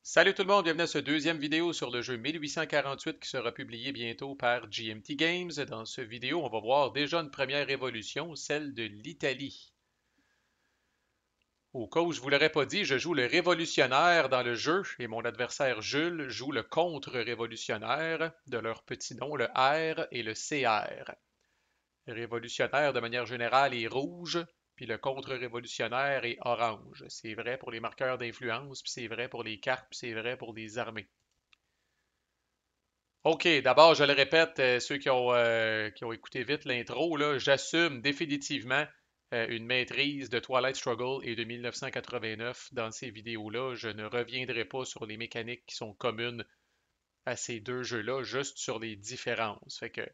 Salut tout le monde, bienvenue à ce deuxième vidéo sur le jeu 1848 qui sera publié bientôt par GMT Games. Dans ce vidéo, on va voir déjà une première révolution, celle de l'Italie. Au cas où je vous l'aurais pas dit, je joue le révolutionnaire dans le jeu et mon adversaire Jules joue le contre-révolutionnaire, de leur petit nom le R et le CR. Le révolutionnaire de manière générale est rouge, puis le contre-révolutionnaire est orange. C'est vrai pour les marqueurs d'influence, puis c'est vrai pour les cartes, puis c'est vrai pour les armées. OK, d'abord, je le répète, ceux qui ont écouté vite l'intro, là, j'assume définitivement une maîtrise de Twilight Struggle et de 1989 dans ces vidéos-là. Je ne reviendrai pas sur les mécaniques qui sont communes à ces deux jeux-là, juste sur les différences. Fait que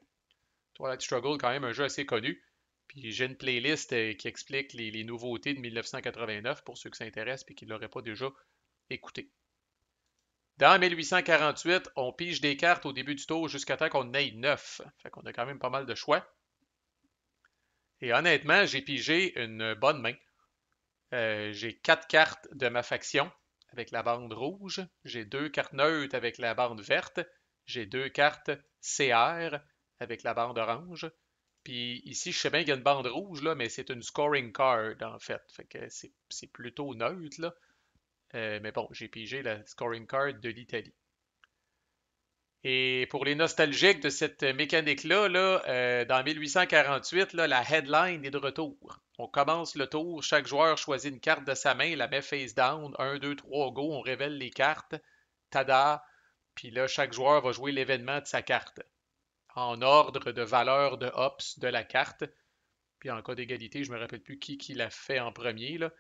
Twilight Struggle, quand même, un jeu assez connu. Puis j'ai une playlist qui explique les nouveautés de 1989 pour ceux qui s'intéressent et qui ne l'auraient pas déjà écouté. Dans 1848, on pige des cartes au début du tour jusqu'à temps qu'on en ait 9. Fait qu'on a quand même pas mal de choix. Et honnêtement, j'ai pigé une bonne main. J'ai 4 cartes de ma faction avec la bande rouge. J'ai 2 cartes neutres avec la bande verte. J'ai 2 cartes CR avec la bande orange. Puis ici, je sais bien qu'il y a une bande rouge, là, mais c'est une scoring card en fait. Fait que c'est plutôt neutre, là. Mais bon, j'ai pigé la scoring card de l'Italie. Et pour les nostalgiques de cette mécanique-là, dans 1848, là, la headline est de retour. On commence le tour, chaque joueur choisit une carte de sa main, la met face down, 1, 2, 3, go, on révèle les cartes, tada, puis là, chaque joueur va jouer l'événement de sa carte, en ordre de valeur de hops de la carte, puis en cas d'égalité, je me rappelle plus qui l'a fait en premier, là.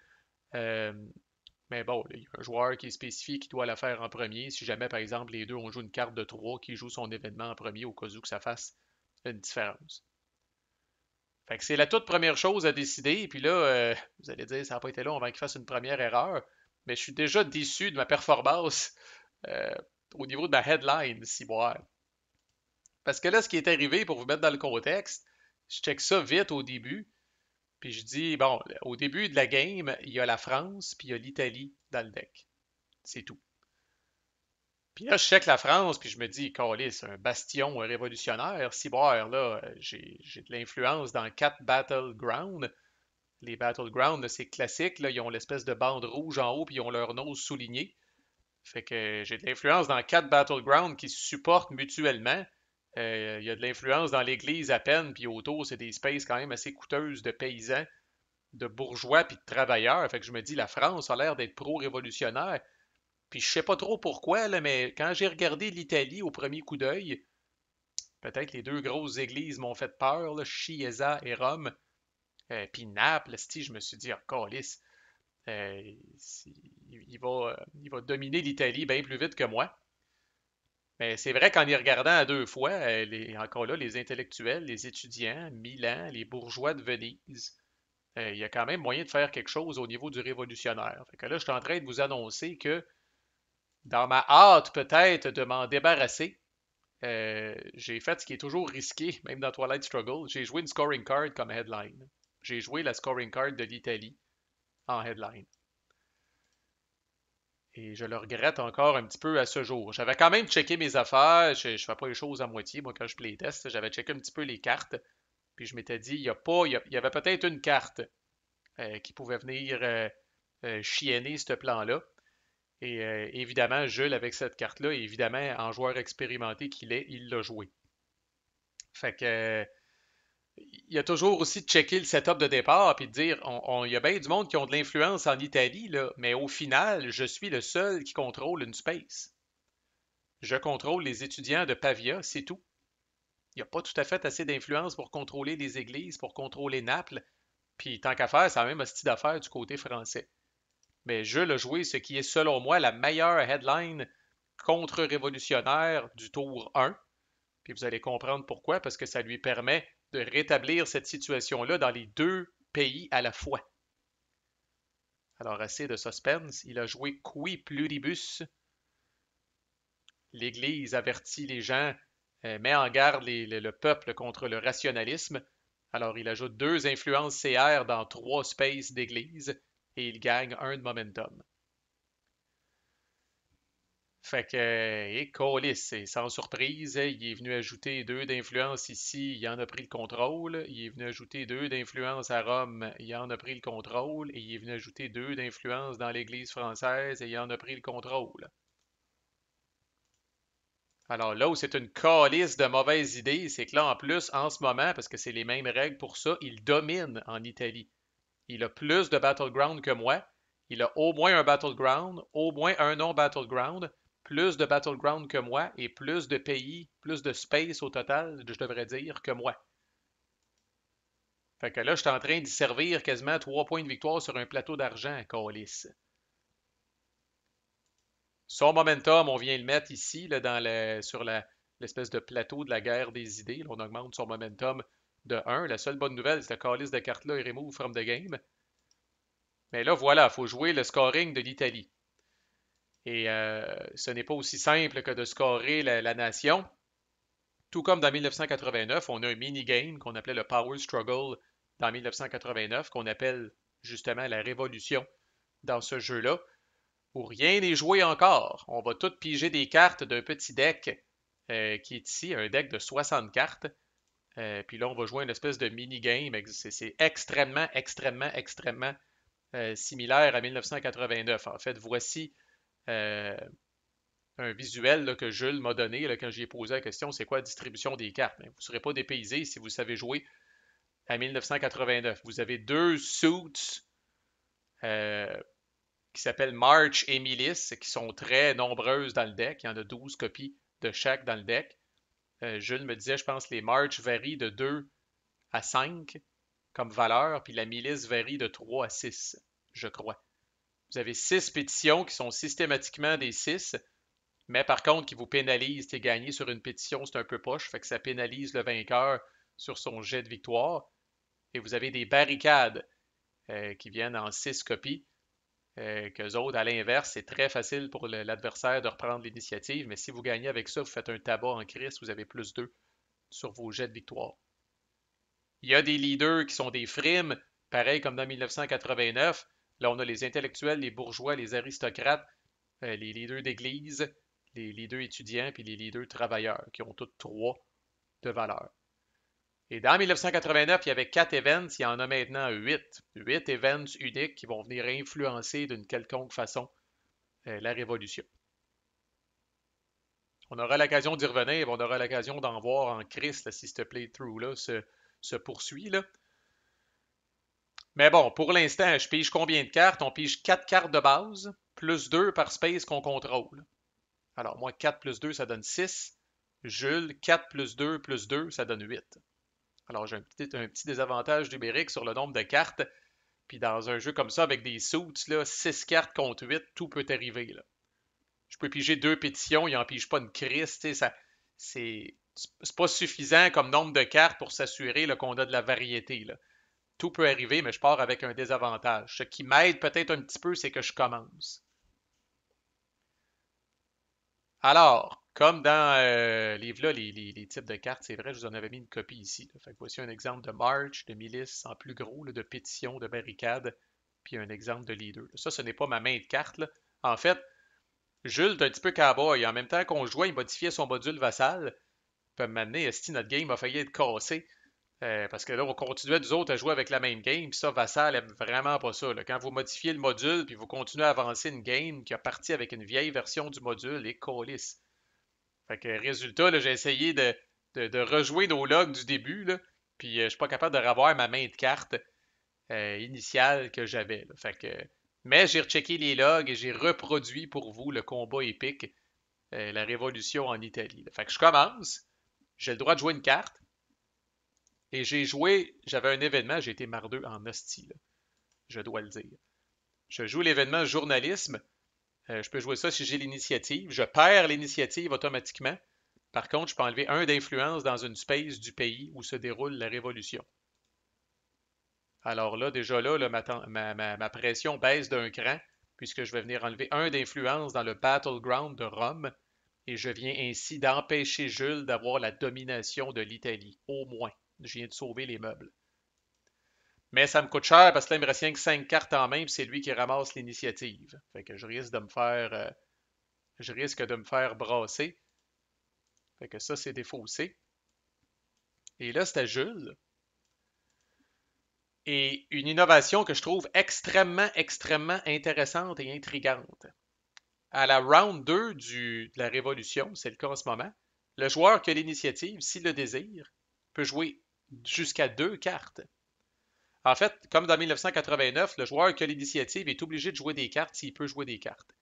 Euh, mais bon, il y a un joueur qui est spécifié qui doit la faire en premier. Si jamais, par exemple, les deux ont joué une carte de 3 qui joue son événement en premier au cas où que ça fasse une différence. Fait que c'est la toute première chose à décider. Puis là, vous allez dire, ça n'a pas été long avant qu'il fasse une première erreur. Mais je suis déjà déçu de ma performance euh, au niveau de ma headline, si boire. Parce que là, ce qui est arrivé, pour vous mettre dans le contexte, je check ça vite au début. Puis je dis, bon, au début de la game, il y a la France, puis il y a l'Italie dans le deck. C'est tout. Puis là, je check la France, puis je me dis, calé, c'est un bastion révolutionnaire. Ciboire, là, j'ai de l'influence dans 4 battlegrounds. Les battlegrounds, c'est classique, là, ils ont l'espèce de bande rouge en haut, puis ils ont leur nose souligné. Fait que j'ai de l'influence dans 4 battlegrounds qui se supportent mutuellement. Il y a de l'influence dans l'église à peine, puis autour, c'est des spaces quand même assez coûteuses de paysans, de bourgeois, puis de travailleurs. Fait que je me dis, la France a l'air d'être pro-révolutionnaire. Puis je sais pas trop pourquoi, là, mais quand j'ai regardé l'Italie au premier coup d'œil, peut-être les deux grosses églises m'ont fait peur, là, Chiesa et Rome, puis Naples, si je me suis dit, ah, câlisse, euh, il va dominer l'Italie bien plus vite que moi. Mais c'est vrai qu'en y regardant à deux fois, encore là, les intellectuels, les étudiants, Milan, les bourgeois de Venise, il y a quand même moyen de faire quelque chose au niveau du révolutionnaire. Fait que là, je suis en train de vous annoncer que dans ma hâte peut-être de m'en débarrasser, j'ai fait ce qui est toujours risqué, même dans Twilight Struggle. J'ai joué une scoring card comme headline. J'ai joué la scoring card de l'Italie en headline. Et je le regrette encore un petit peu à ce jour. J'avais quand même checké mes affaires. Je ne fais pas les choses à moitié, moi, quand je playtest. J'avais checké un petit peu les cartes. Puis je m'étais dit, il y a pas, il y avait peut-être une carte qui pouvait venir chienner ce plan-là. Et évidemment, Jules, avec cette carte-là, évidemment, en joueur expérimenté qu'il est, il l'a joué. Fait que, il y a toujours aussi de checker le setup de départ puis de dire, il y a bien du monde qui ont de l'influence en Italie, là, mais au final, je suis le seul qui contrôle une space. Je contrôle les étudiants de Pavia, c'est tout. Il n'y a pas tout à fait assez d'influence pour contrôler les églises, pour contrôler Naples. Puis tant qu'à faire, c'est la même hostie d'affaires du côté français. Mais je l'ai joué ce qui est selon moi la meilleure headline contre-révolutionnaire du tour 1. Puis vous allez comprendre pourquoi, parce que ça lui permet de rétablir cette situation-là dans les deux pays à la fois. Alors, assez de suspense. Il a joué Qui Pluribus. L'Église avertit les gens, met en garde le peuple contre le rationalisme. Alors, il ajoute 2 influences CR dans 3 spaces d'Église et il gagne 1 de momentum. Fait que, et Colis, c'est sans surprise, il est venu ajouter 2 d'influence ici, il en a pris le contrôle. Il est venu ajouter 2 d'influence à Rome, il en a pris le contrôle. Et il est venu ajouter 2 d'influence dans l'Église française et il en a pris le contrôle. Alors là où c'est une calice de mauvaises idées, c'est que là, en plus, en ce moment, parce que c'est les mêmes règles pour ça, il domine en Italie. Il a plus de battleground que moi. Il a au moins un battleground, au moins un non-battleground, plus de battleground que moi et plus de pays, plus de space au total, je devrais dire, que moi. Fait que là, je suis en train d'y servir quasiment 3 points de victoire sur un plateau d'argent, Calis. Son momentum, on vient le mettre ici, là, sur l'espèce de plateau de la guerre des idées. Là, on augmente son momentum de 1. La seule bonne nouvelle, c'est que Calis de carte-là est remove from the game. Mais là, voilà, il faut jouer le scoring de l'Italie. Et ce n'est pas aussi simple que de scorer la nation. Tout comme dans 1989, on a un mini-game qu'on appelait le Power Struggle dans 1989, qu'on appelle justement la révolution dans ce jeu-là, où rien n'est joué encore. On va tout piger des cartes d'un petit deck qui est ici, un deck de 60 cartes. Puis là, on va jouer une espèce de mini-game. C'est extrêmement, extrêmement, extrêmement similaire à 1989. En fait, voici euh, un visuel là, que Jules m'a donné là, quand j'y ai posé la question, c'est quoi la distribution des cartes? Mais vous ne serez pas dépaysé si vous savez jouer à 1989. Vous avez 2 suits euh, qui s'appellent March et Milice, qui sont très nombreuses dans le deck. Il y en a 12 copies de chaque dans le deck. Jules me disait, je pense que les March varient de 2 à 5 comme valeur, puis la Milice varie de 3 à 6, je crois. Vous avez 6 pétitions qui sont systématiquement des 6. Mais par contre, qui vous pénalise, t'es gagné sur une pétition, c'est un peu poche, fait que ça pénalise le vainqueur sur son jet de victoire. Et vous avez des barricades qui viennent en 6 copies, qu'eux autres, à l'inverse, c'est très facile pour l'adversaire de reprendre l'initiative, mais si vous gagnez avec ça, vous faites un tabac en crise, vous avez plus 2 sur vos jets de victoire. Il y a des leaders qui sont des frimes, pareil comme dans 1989. Là, on a les intellectuels, les bourgeois, les aristocrates, les leaders d'église, les leaders étudiants puis les leaders travailleurs, qui ont toutes 3 de valeur. Et dans 1989, il y avait 4 events, il y en a maintenant 8. 8 events uniques qui vont venir influencer d'une quelconque façon la révolution. On aura l'occasion d'y revenir, on aura l'occasion d'en voir en Christ si ce playthrough-là se poursuit. Là. Mais bon, pour l'instant, je pige combien de cartes? On pige 4 cartes de base, plus 2 par space qu'on contrôle. Alors, moi, 4 plus 2, ça donne 6. Jules, 4 plus 2, ça donne 8. Alors, j'ai un petit désavantage numérique sur le nombre de cartes. Puis dans un jeu comme ça, avec des suits, là, 6 cartes contre 8, tout peut arriver. Là. Je peux piger 2 pétitions, il n'en pige pas une crise. C'est pas suffisant comme nombre de cartes pour s'assurer qu'on a de la variété. Là. Tout peut arriver, mais je pars avec un désavantage. Ce qui m'aide peut-être un petit peu, c'est que je commence. Alors, comme dans livre-là, les types de cartes, c'est vrai, je vous en avais mis une copie ici. Là. Fait que voici un exemple de march, de milice en plus gros, là, de pétition, de barricade, puis un exemple de leader. Ça, ce n'est pas ma main de carte. Là. En fait, Jules est un petit peu cowboy. En même temps qu'on jouait, il modifiait son module vassal. Puis m'amener, esti, notre game a failli être cassé. Parce que là, on continuait nous autres à jouer avec la même game, puis ça, Vassal aime vraiment pas ça. Là. Quand vous modifiez le module, puis vous continuez à avancer une game qui a parti avec une vieille version du module, et colis. Fait que résultat, j'ai essayé de rejouer nos logs du début, là, puis je suis pas capable de revoir ma main de carte initiale que j'avais. Fait que, mais j'ai rechecké les logs et j'ai reproduit pour vous le combat épique, la révolution en Italie. Là. Fait que je commence, j'ai le droit de jouer une carte. Et j'ai joué, j'avais un événement, j'ai été mardeux en hostie, là, je dois le dire. Je joue l'événement journalisme. Je peux jouer ça si j'ai l'initiative. Je perds l'initiative automatiquement. Par contre, je peux enlever un d'influence dans une space du pays où se déroule la révolution. Alors là, déjà là, ma pression baisse d'un cran, puisque je vais venir enlever un d'influence dans le Battleground de Rome, et je viens ainsi d'empêcher Jules d'avoir la domination de l'Italie, au moins. Je viens de sauver les meubles. Mais ça me coûte cher parce que là, il me reste rien que 5 cartes en main, puis c'est lui qui ramasse l'initiative. Fait que je risque de me faire je risque de me faire brasser. Fait que ça, c'est défaussé. Et là, c'est à Jules. Et une innovation que je trouve extrêmement intéressante et intrigante. À la round 2 de la Révolution, c'est le cas en ce moment, le joueur qui a l'initiative, s'il le désire, peut jouer jusqu'à 2 cartes. En fait, comme dans 1989, le joueur qui a l'initiative est obligé de jouer des cartes s'il peut jouer des cartes.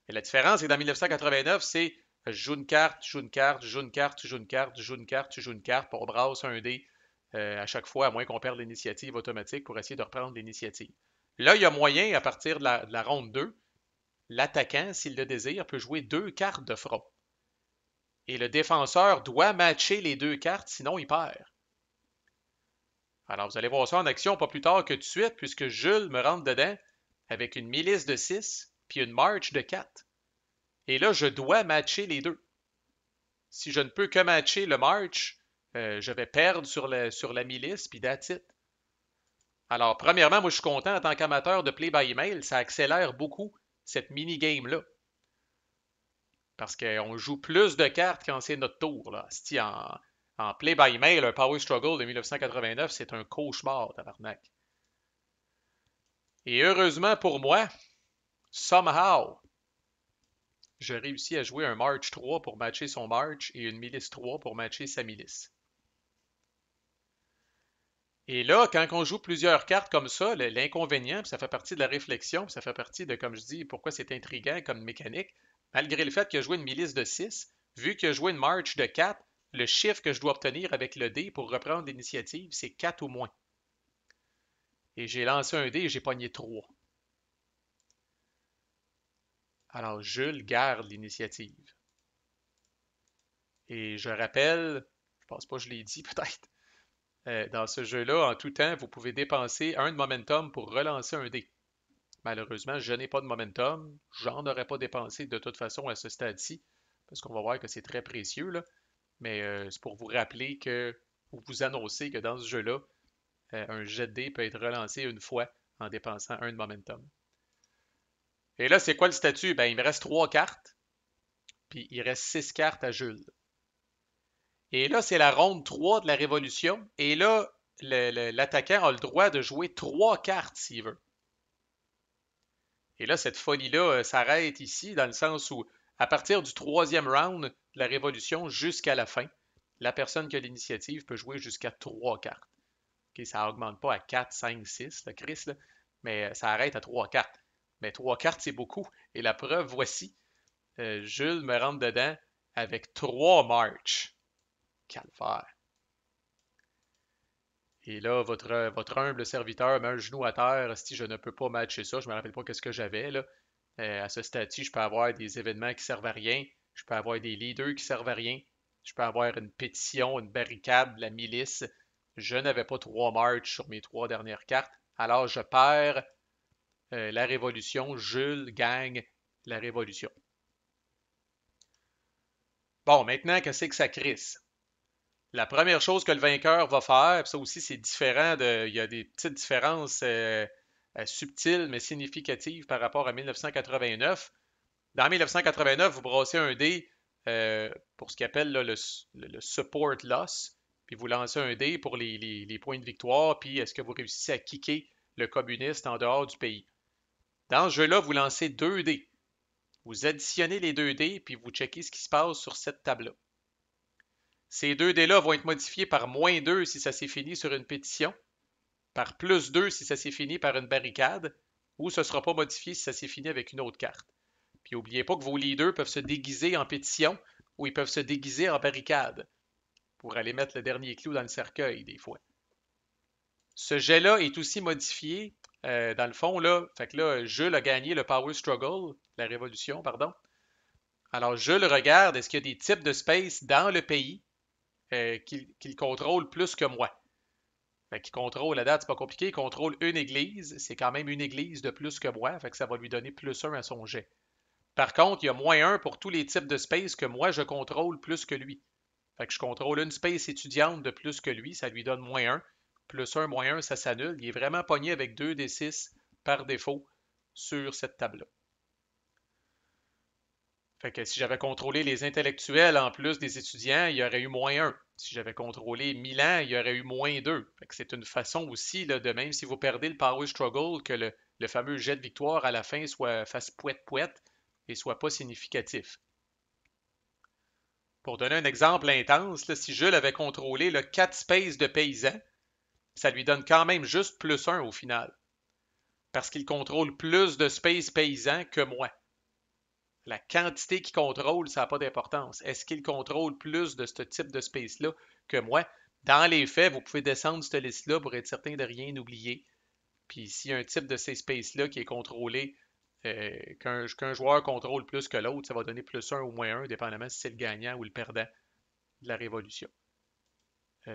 Et la différence, c'est que dans 1989, c'est je joue une carte, je joue une carte, je joue une carte, je joue une carte, je joue une carte, je joue une carte, puis on brasse un dé à chaque fois, à moins qu'on perde l'initiative automatique pour essayer de reprendre l'initiative. Là, il y a moyen, à partir de la ronde 2, l'attaquant, s'il le désire, peut jouer 2 cartes de front. Et le défenseur doit matcher les 2 cartes, sinon il perd. Alors, vous allez voir ça en action pas plus tard que tout de suite, puisque Jules me rentre dedans avec une milice de 6 puis une march de 4. Et là, je dois matcher les deux. Si je ne peux que matcher le march, je vais perdre sur la milice, puis that's it. Alors, premièrement, moi, je suis content en tant qu'amateur de play by email, ça accélère beaucoup cette mini-game-là. Parce qu'on joue plus de cartes quand c'est notre tour. Là. En play by email, un Power Struggle de 1989, c'est un cauchemar, tabarnak. Et heureusement pour moi, somehow, je réussis à jouer un March 3 pour matcher son March et une milice 3 pour matcher sa milice. Et là, quand on joue plusieurs cartes comme ça, l'inconvénient, puis ça fait partie de la réflexion, puis ça fait partie de, comme je dis, pourquoi c'est intriguant comme mécanique, malgré le fait qu'il a joué une milice de 6, vu qu'il a joué une march de 4, le chiffre que je dois obtenir avec le dé pour reprendre l'initiative, c'est 4 ou moins. Et j'ai lancé un dé et j'ai pogné 3. Alors, Jules garde l'initiative. Et je rappelle, je pense pas que je l'ai dit peut-être, dans ce jeu-là, en tout temps, vous pouvez dépenser 1 de momentum pour relancer un dé. Malheureusement, je n'ai pas de momentum. J'en aurais pas dépensé de toute façon à ce stade-ci, parce qu'on va voir que c'est très précieux, là. Mais c'est pour vous rappeler que, ou vous annoncer que dans ce jeu-là, un jet de dé peut être relancé une fois en dépensant 1 de momentum. Et là, c'est quoi le statut? Ben, il me reste 3 cartes, puis il reste 6 cartes à Jules. Et là, c'est la ronde 3 de la Révolution. Et là, l'attaquant a le droit de jouer 3 cartes s'il veut. Et là, cette folie-là s'arrête ici, dans le sens où, à partir du 3e round de la Révolution jusqu'à la fin, la personne qui a l'initiative peut jouer jusqu'à 3 cartes. Okay, ça n'augmente pas à 4, 5, 6, le Chris, là, mais ça arrête à 3 cartes. Mais 3 cartes, c'est beaucoup. Et la preuve, voici. Jules me rentre dedans avec 3 marches. Calvaire. Et là, votre humble serviteur met un genou à terre si je ne peux pas matcher ça. Je ne me rappelle pas qu'est-ce que j'avais là. À ce stade-ci, je peux avoir des événements qui servent à rien. Je peux avoir des leaders qui servent à rien. Je peux avoir une pétition, une barricade, la milice. Je n'avais pas 3 marches sur mes 3 dernières cartes. Alors, je perds la révolution. Jules gagne la révolution. Bon, maintenant, qu'est-ce que ça crisse? La première chose que le vainqueur va faire, puis ça aussi c'est différent il y a des petites différences subtiles mais significatives par rapport à 1989. Dans 1989, vous brassez un dé pour ce qu'on appelle là, le support loss, puis vous lancez un dé pour les points de victoire, puis est-ce que vous réussissez à kicker le communiste en dehors du pays. Dans ce jeu-là, vous lancez 2 dés. Vous additionnez les 2 dés, puis vous checkez ce qui se passe sur cette table-là. Ces 2 dés-là vont être modifiés par -2 si ça s'est fini sur une pétition, par +2 si ça s'est fini par une barricade, ou ce ne sera pas modifié si ça s'est fini avec une autre carte. Puis n'oubliez pas que vos leaders peuvent se déguiser en pétition ou ils peuvent se déguiser en barricade pour aller mettre le dernier clou dans le cercueil des fois. Ce jet-là est aussi modifié dans le fond là. Fait que là, Jules a gagné le Power Struggle, la révolution, pardon. Alors Jules regarde, est-ce qu'il y a des types de space dans le pays qu'il contrôle plus que moi. Fait qu'il contrôle, la date, c'est pas compliqué, il contrôle une église, c'est quand même une église de plus que moi, fait que ça va lui donner +1 à son jet. Par contre, il y a -1 pour tous les types de space que moi je contrôle plus que lui. Fait que je contrôle une space étudiante de plus que lui, ça lui donne -1. +1, -1, ça s'annule. Il est vraiment pogné avec 2d6 par défaut sur cette table-là. Fait que si j'avais contrôlé les intellectuels en plus des étudiants, il y aurait eu -1. Si j'avais contrôlé Milan, il y aurait eu -2. Fait que c'est une façon aussi, là, de même si vous perdez le power struggle, que le fameux jet de victoire à la fin fasse pouette-pouette et soit pas significatif. Pour donner un exemple intense, là, si Jules avait contrôlé le 4 spaces de paysans, ça lui donne quand même juste +1 au final. Parce qu'il contrôle plus de space paysans que moi. La quantité qu'il contrôle, ça n'a pas d'importance. Est-ce qu'il contrôle plus de ce type de space-là que moi? Dans les faits, vous pouvez descendre cette liste-là pour être certain de rien oublier. Puis s'il y a un type de ces spaces-là qui est contrôlé, qu'un joueur contrôle plus que l'autre, ça va donner +1 ou -1, dépendamment si c'est le gagnant ou le perdant de la révolution.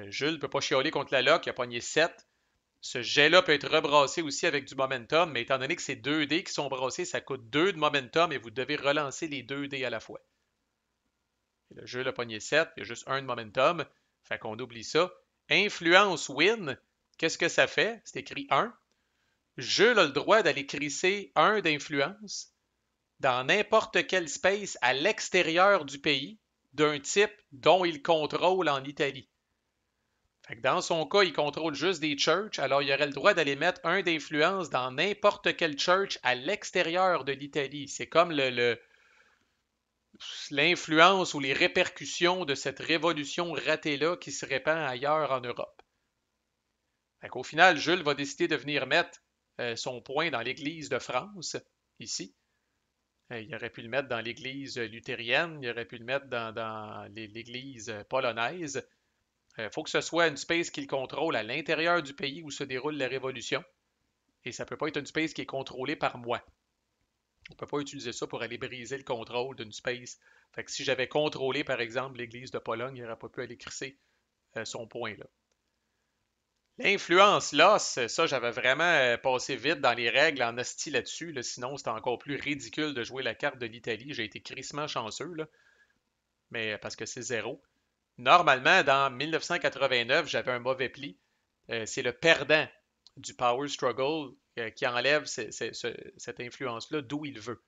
Jules ne peut pas chialer contre la lock, il a pogné 7. Ce jet-là peut être rebrassé aussi avec du momentum, mais étant donné que c'est 2 dés qui sont brassés, ça coûte 2 de momentum et vous devez relancer les 2 dés à la fois. Et le jeu a pogné 7, il y a juste 1 de momentum, fait qu'on oublie ça. Influence win, qu'est-ce que ça fait? C'est écrit 1. Jules a le droit d'aller crisser 1 d'influence dans n'importe quel space à l'extérieur du pays d'un type dont il contrôle en Italie. Fait que dans son cas, il contrôle juste des churches, alors il aurait le droit d'aller mettre 1 d'influence dans n'importe quel church à l'extérieur de l'Italie. C'est comme l'influence ou les répercussions de cette révolution ratée-là qui se répand ailleurs en Europe. Fait qu'au final, Jules va décider de venir mettre son point dans l'Église de France, ici. Il aurait pu le mettre dans l'Église luthérienne, il aurait pu le mettre dans l'Église polonaise. Il faut que ce soit une space qu'il contrôle à l'intérieur du pays où se déroule la révolution. Et ça ne peut pas être une space qui est contrôlée par moi. On ne peut pas utiliser ça pour aller briser le contrôle d'une space. Fait que si j'avais contrôlé, par exemple, l'Église de Pologne, il n'aurait pas pu aller crisser son point là. L'influence là, ça, j'avais vraiment passé vite dans les règles en hostie là-dessus. Là, sinon, c'était encore plus ridicule de jouer la carte de l'Italie. J'ai été crissement chanceux, là, mais parce que c'est 0. Normalement, dans 1989, j'avais un mauvais pli. C'est le perdant du Power Struggle qui enlève cette influence-là d'où il veut.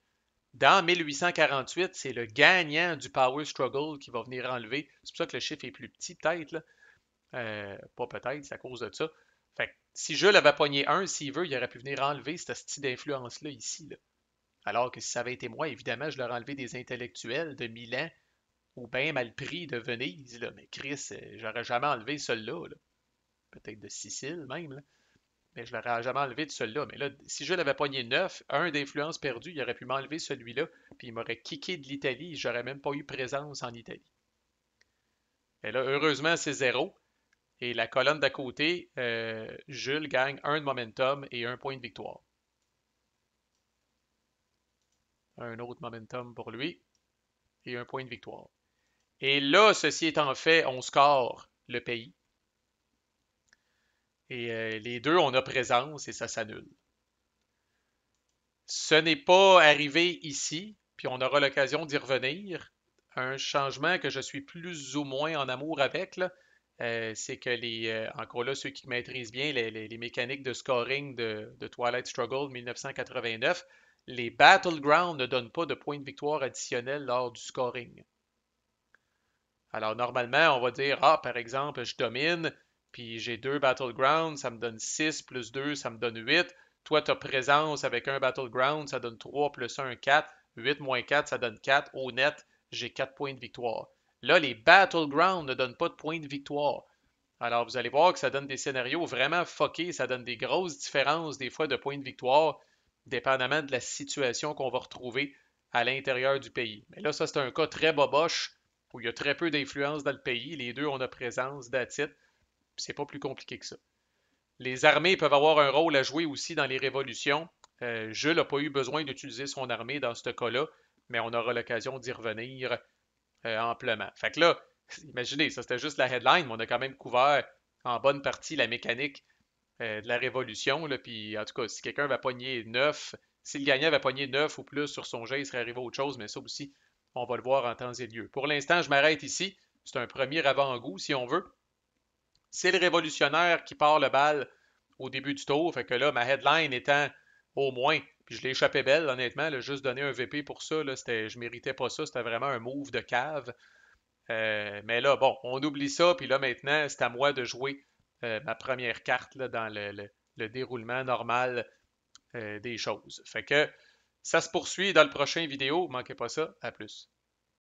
Dans 1848, c'est le gagnant du Power Struggle qui va venir enlever. C'est pour ça que le chiffre est plus petit, peut-être. Là. Pas peut-être, c'est à cause de ça. Fait que si Jules avait pogné 1, s'il veut, il aurait pu venir enlever cette style d'influence-là ici. Là. Alors que si ça avait été moi, évidemment, je l'aurais enlevé des intellectuels de Milan ou bien mal pris de Venise. Là. Mais Chris, j'aurais jamais enlevé celui-là. Là. Peut-être de Sicile même. Là. Mais je l'aurais jamais enlevé de celui-là. Mais là, si je l'avais pogné 9, 1 d'influence perdue, il aurait pu m'enlever celui-là, puis il m'aurait kické de l'Italie, j'aurais même pas eu présence en Italie. Et là, heureusement, c'est 0. Et la colonne d'à côté, Jules gagne 1 de momentum et 1 point de victoire. Un autre momentum pour lui et 1 point de victoire. Et là, ceci étant fait, on score le pays. Et les deux, on a présence et ça s'annule. Ce n'est pas arrivé ici, puis on aura l'occasion d'y revenir. Un changement que je suis plus ou moins en amour avec, là, c'est que encore là, ceux qui maîtrisent bien les mécaniques de scoring de Twilight Struggle 1989, les Battlegrounds ne donnent pas de points de victoire additionnels lors du scoring. Alors normalement, on va dire, par exemple, je domine, puis j'ai 2 Battlegrounds, ça me donne 6 plus 2, ça me donne 8. Toi, tu as présence avec un Battleground, ça donne 3 plus 1, 4. 8 moins 4, ça donne 4. Au net, j'ai 4 points de victoire. Là, les Battlegrounds ne donnent pas de points de victoire. Alors, vous allez voir que ça donne des scénarios vraiment fuckés, ça donne des grosses différences des fois de points de victoire, dépendamment de la situation qu'on va retrouver à l'intérieur du pays. Mais là, ça, c'est un cas très boboche où il y a très peu d'influence dans le pays. Les deux, on a présence, that's it. C'est pas plus compliqué que ça. Les armées peuvent avoir un rôle à jouer aussi dans les révolutions. Jules n'a pas eu besoin d'utiliser son armée dans ce cas-là, mais on aura l'occasion d'y revenir amplement. Fait que là, imaginez, ça c'était juste la headline, mais on a quand même couvert en bonne partie la mécanique de la révolution. Là, puis en tout cas, si quelqu'un va pogner 9, si le gagnant va pogner 9 ou plus sur son jet, il serait arrivé à autre chose, mais ça aussi, on va le voir en temps et lieu. Pour l'instant, je m'arrête ici. C'est un premier avant-goût, si on veut. C'est le révolutionnaire qui part le bal au début du tour. Fait que là, ma headline étant au moins, Puis je l'ai échappé belle, honnêtement, là, juste donner un VP pour ça, là, je méritais pas ça, c'était vraiment un move de cave. Mais là, bon, on oublie ça, puis là maintenant, c'est à moi de jouer ma première carte là, dans le déroulement normal des choses. Fait que ça se poursuit dans le prochain vidéo, manquez pas ça, à plus.